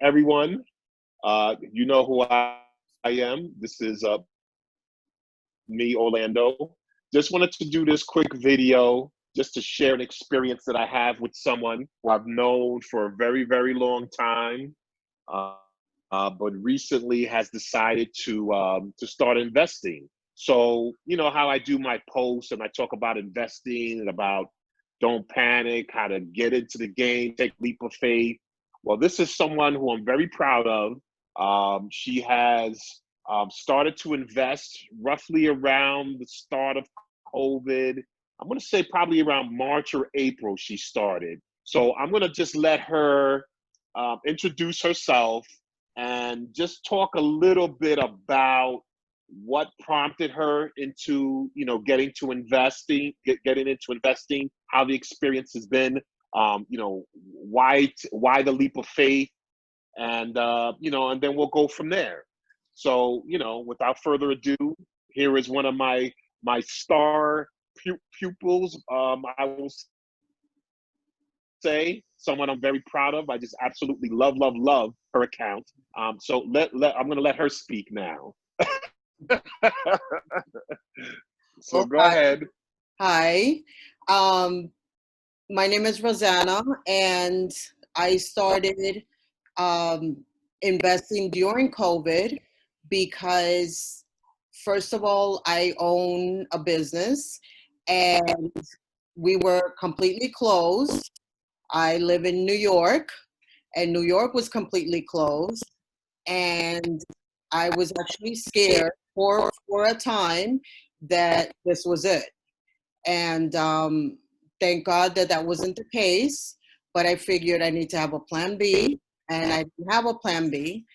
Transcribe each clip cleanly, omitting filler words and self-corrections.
everyone. You know who I am. This is me, Orlando. Just wanted to do this quick video just to share an experience that I have with someone who I've known for a very, very long time, uh, but recently has decided to start investing. So you know how I do my posts and I talk about investing and about don't panic, how to get into the game, take leap of faith. Well, this is someone who I'm very proud of. She has started to invest roughly around the start of COVID. I'm going to say probably around March or April she started. So I'm going to just let her introduce herself and just talk a little bit about what prompted her into getting to investing, getting into investing, how the experience has been, why the leap of faith, and and then we'll go from there. So without further ado, here is one of my star pupils. I will say someone I'm very proud of. I just absolutely love her account. So I'm going to let her speak now. So Well, go ahead. hi. Um, my name is Rosanna, and I started um, investing during COVID because, first of all, I own a business and we were completely closed. I live in New York, and New York was completely closed. And I was actually scared for a time that this was it. And thank God that that wasn't the case. But I figured I need to have a plan B, and I didn't have a plan B.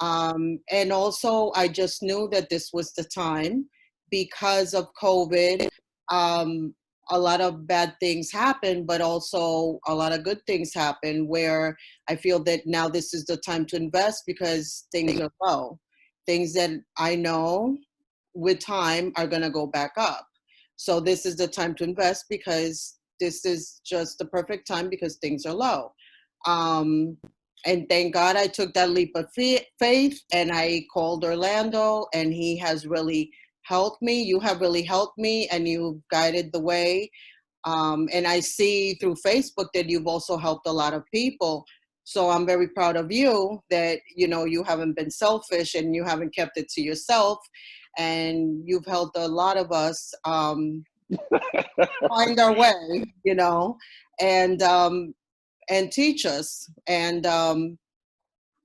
And also, I just knew that this was the time because of COVID. Um, a lot of bad things happen, but also a lot of good things happen where I feel that now this is the time to invest because things are low. Things that I know with time are going to go back up. So this is the time to invest because this is just the perfect time because things are low. Um, and thank God I took that leap of faith and I called Orlando, and he has really helped me. You have really helped me, and you've guided the way. And I see through Facebook that you've also helped a lot of people. So I'm very proud of you that, you haven't been selfish and you haven't kept it to yourself. And you've helped a lot of us find our way, and and teach us. And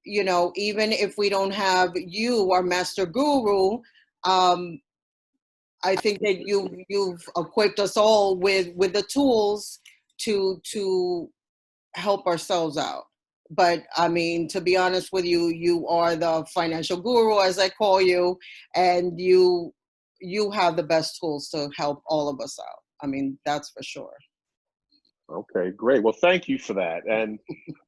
even if we don't have you, our master guru, um, I think that you've equipped us all with the tools to help ourselves out. But I mean, to be honest with you, you are the financial guru, as I call you, and you have the best tools to help all of us out. I mean, that's for sure. Okay, great. Well, thank you for that. And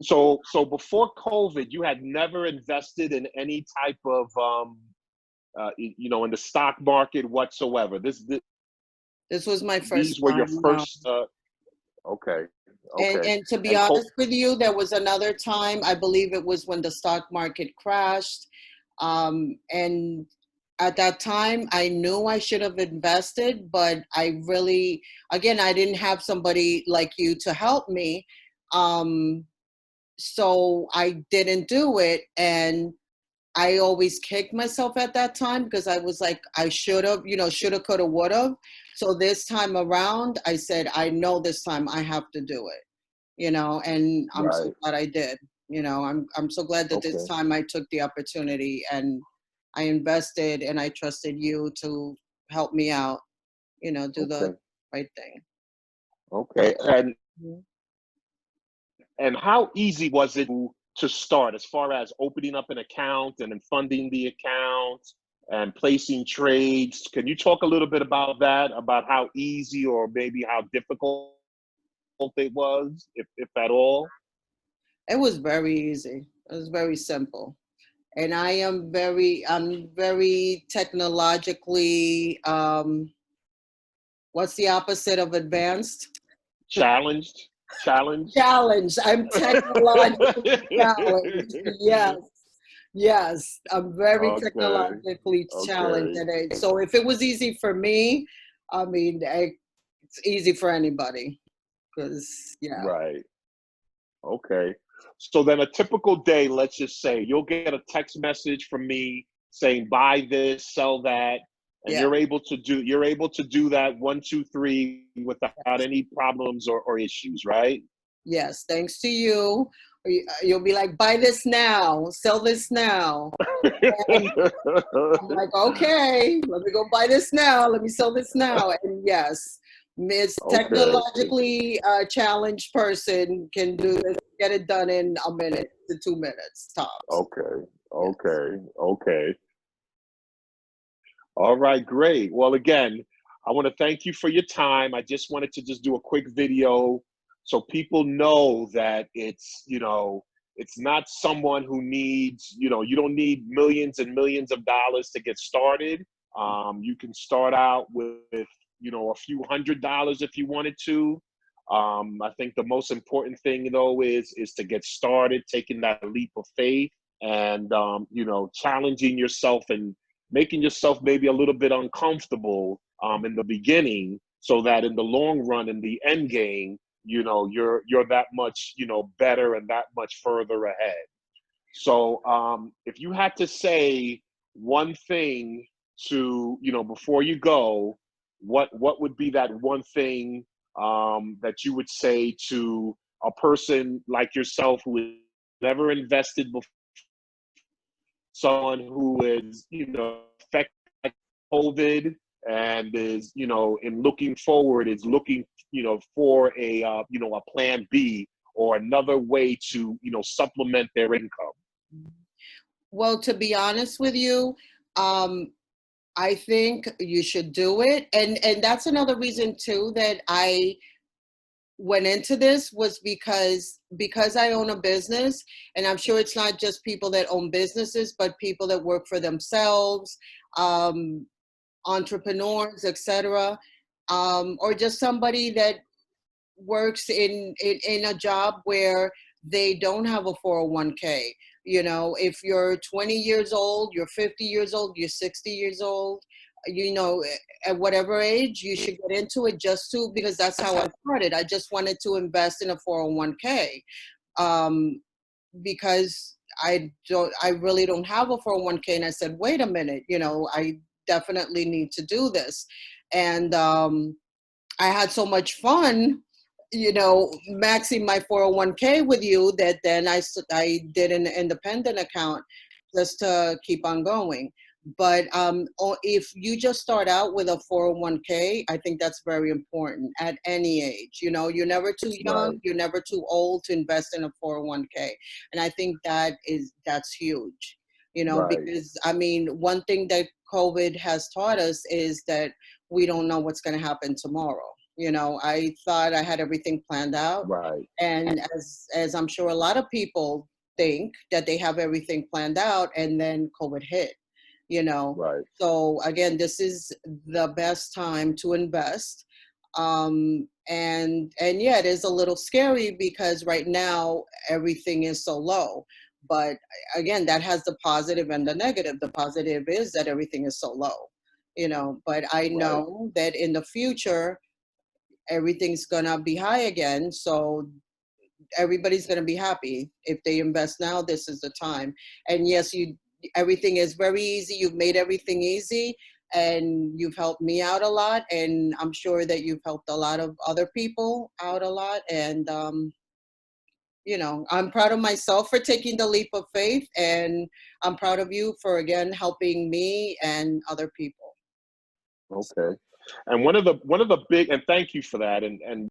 so before COVID, you had never invested in any type of in the stock market whatsoever. This was my These first were your time. first. Okay, okay. And to be And honest with you, there was another time, I believe it was when the stock market crashed. And at that time, I knew I should have invested, but I really, again, I didn't have somebody like you to help me. Um, so I didn't do it. And I always kicked myself at that time because I was like, I should have, shoulda, coulda, would have. So this time around, I said, I know this time I have to do it, and I'm so right. glad I did. I'm so glad that this Okay. time I took the opportunity and I invested and I trusted you to help me out, do the Okay. right thing. Okay. Mhm. And how easy was it to start as far as opening up an account and then funding the account and placing trades? Can you talk a little bit about that, about how easy or maybe how difficult it was, if at all? It was very easy. It was very simple. And I'm very technologically, what's the opposite of advanced? Challenged? challenge? Challenged. I'm technologically challenged. Yes. Yes. I'm very Okay. technologically challenged. Okay. So if it was easy for me, I mean, it's easy for anybody. Because, yeah. Right. Okay. So then a typical day, let's just say you'll get a text message from me saying buy this, sell that, and Yeah. you're able to do that 1, 2, 3 without any problems or issues, right? Yes. Thanks to you. You'll be like, buy this now, sell this now. And I'm like, okay, let me go buy this now. Let me sell this now. And yes, Miss Okay. technologically challenged person can do this, get it done in a minute to 2 minutes tops. Okay. Yes. Okay. Okay. All right, great. Well, again, I want to thank you for your time. I just wanted to just do a quick video so people know that it's not someone who needs, you don't need millions and millions of dollars to get started. You can start out with, a few $100s if you wanted to. I think the most important thing though is to get started, taking that leap of faith and challenging yourself and making yourself maybe a little bit uncomfortable in the beginning, so that in the long run, in the end game, you're that much better and that much further ahead. So if you had to say one thing to before you go, what would be that one thing that you would say to a person like yourself who has never invested before, someone who is, affected by COVID and is, in looking forward, is looking, for a plan B or another way to, supplement their income? Well, to be honest with you, um, I think you should do it. And that's another reason too that I went into this, was because I own a business, and I'm sure it's not just people that own businesses, but people that work for themselves, um, entrepreneurs, etc., or just somebody that works in a job where they don't have a 401k. If you're 20 years old, you're 50 years old, you're 60 years old, at whatever age, you should get into it, because that's how I started. I just wanted to invest in a 401k, um, because I really don't have a 401k. And I said, wait a minute, I definitely need to do this. And I had so much fun, maxing my 401k with you, that then I did an independent account just to keep on going. But if you just start out with a 401k, I think that's very important at any age. You're never too young, Right. you're never too old to invest in a 401k. And I think that's huge, Right. because I mean, one thing that COVID has taught us is that we don't know what's going to happen tomorrow. I thought I had everything planned out, Right. and as I'm sure a lot of people think that they have everything planned out, and then COVID hit. you know Right. so again, this is the best time to invest. And yeah, it is a little scary because right now everything is so low, but again, that has the positive and the negative. The positive is that everything is so low, but I Right. know that in the future everything's gonna be high again. So everybody's gonna be happy if they invest now. This is the time. And yes, everything is very easy. You've made everything easy, and you've helped me out a lot. And I'm sure that you've helped a lot of other people out a lot. And I'm proud of myself for taking the leap of faith, and I'm proud of you for again helping me and other people. Okay. And one of the big, and thank you for that. And